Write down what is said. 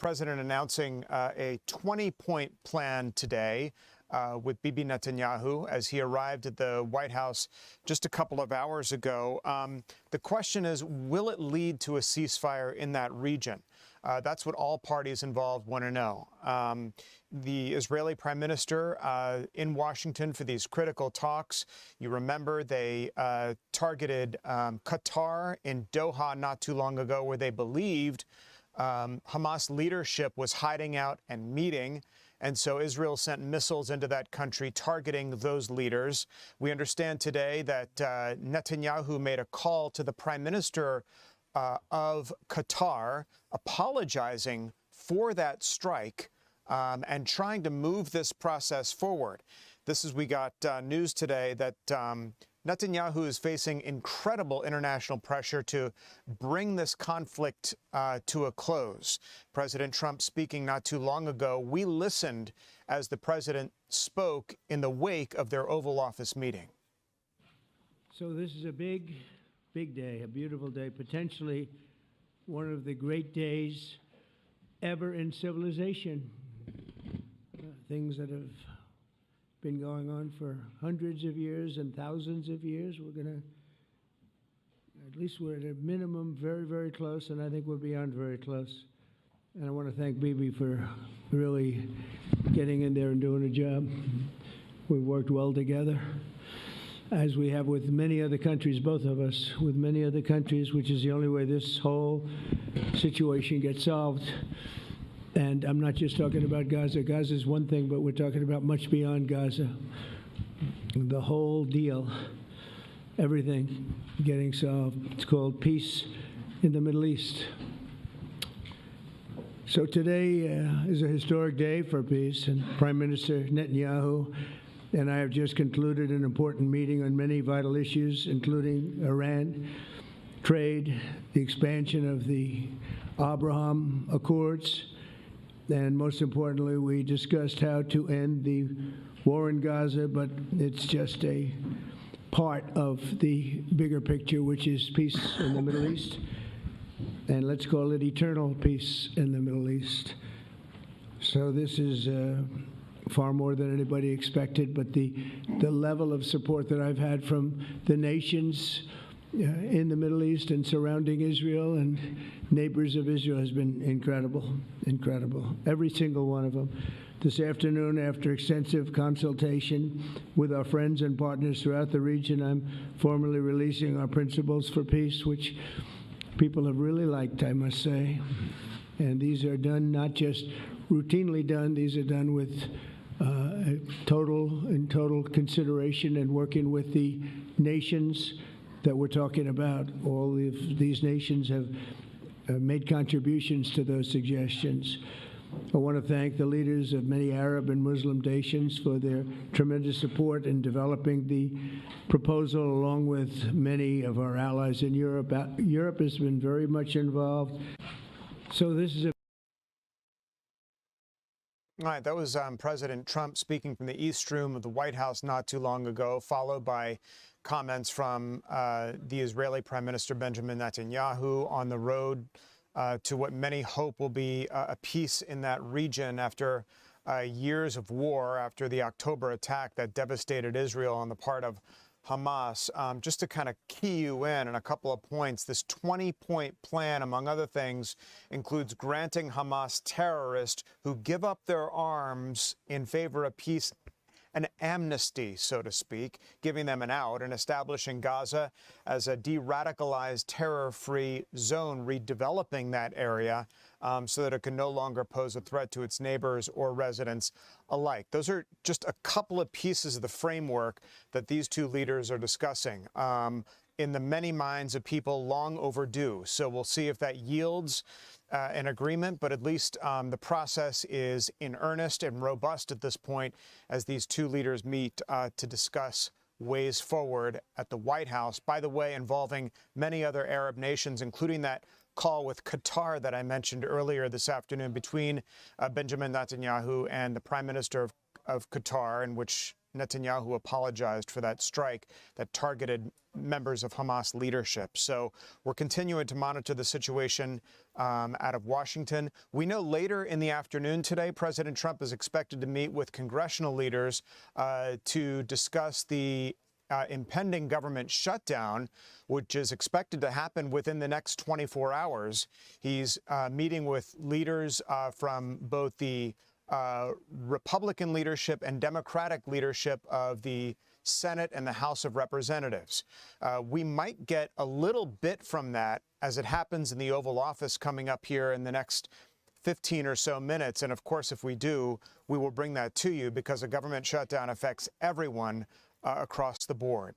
president announcing a 20-point plan today with Bibi Netanyahu as he arrived at the White House just a couple of hours ago. The question is, will it lead to a ceasefire in that region? That's what all parties involved want to know. The Israeli prime minister in Washington for these critical talks. You remember they targeted Qatar in Doha not too long ago, where they believed Hamas leadership was hiding out and meeting. And so Israel sent missiles into that country targeting those leaders. We understand today that Netanyahu made a call to the prime minister of Qatar, apologizing for that strike and trying to move this process forward. We got news today that Netanyahu is facing incredible international pressure to bring this conflict to a close. President Trump speaking not too long ago, we listened as the president spoke in the wake of their Oval Office meeting. So this is a big day, a beautiful day, potentially one of the great days ever in civilization. Things that have been going on for hundreds of years and thousands of years. At least we're at a minimum very, very close, and I think we're beyond very close. And I want to thank Bibi for really getting in there and doing a job. We've worked well together, as we have with many other countries, both of us, with many other countries, which is the only way this whole situation gets solved. And I'm not just talking about Gaza. Gaza is one thing, but we're talking about much beyond Gaza. The whole deal, everything getting solved. It's called peace in the Middle East. So today is a historic day for peace, and Prime Minister Netanyahu and I have just concluded an important meeting on many vital issues, including Iran, trade, the expansion of the Abraham Accords, and most importantly, we discussed how to end the war in Gaza, but it's just a part of the bigger picture, which is peace in the Middle East, and let's call it eternal peace in the Middle East. So this is far more than anybody expected, but the level of support that I've had from the nations in the Middle East and surrounding Israel and neighbors of Israel has been incredible, incredible. Every single one of them. This afternoon, after extensive consultation with our friends and partners throughout the region, I'm formally releasing our principles for peace, which people have really liked, I must say. And these are done not just routinely done, these are done with total consideration and working with the nations that we're talking about. All of these nations have made contributions to those suggestions. I want to thank the leaders of many Arab and Muslim nations for their tremendous support in developing the proposal, along with many of our allies in Europe. Europe has been very much involved. So this is a All right, that was President Trump speaking from the East Room of the White House not too long ago, followed by comments from the Israeli Prime Minister Benjamin Netanyahu on the road to what many hope will be a peace in that region after years of war, after the October attack that devastated Israel on the part of Hamas. Just to kind of key you in on a couple of points, this 20-point plan, among other things, includes granting Hamas terrorists who give up their arms in favor of peace an amnesty, so to speak, giving them an out, and establishing Gaza as a de-radicalized, terror-free zone, redeveloping that area so that it can no longer pose a threat to its neighbors or residents alike. Those are just a couple of pieces of the framework that these two leaders are discussing. In the many minds of people, long overdue. So we'll see if that yields an agreement, but at least the process is in earnest and robust at this point as these two leaders meet to discuss ways forward at the White House, by the way, involving many other Arab nations, including that call with Qatar that I mentioned earlier this afternoon between Benjamin Netanyahu and the Prime Minister of Qatar, in which Netanyahu apologized for that strike that targeted members of Hamas leadership. So we're continuing to monitor the situation out of Washington. We know later in the afternoon today, President Trump is expected to meet with congressional leaders to discuss the impending government shutdown, which is expected to happen within the next 24 hours. He's meeting with leaders from both the Republican leadership and Democratic leadership of the Senate and the House of Representatives. We might get a little bit from that as it happens in the Oval Office coming up here in the next 15 or so minutes. And of course, if we do, we will bring that to you because a government shutdown affects everyone across the board.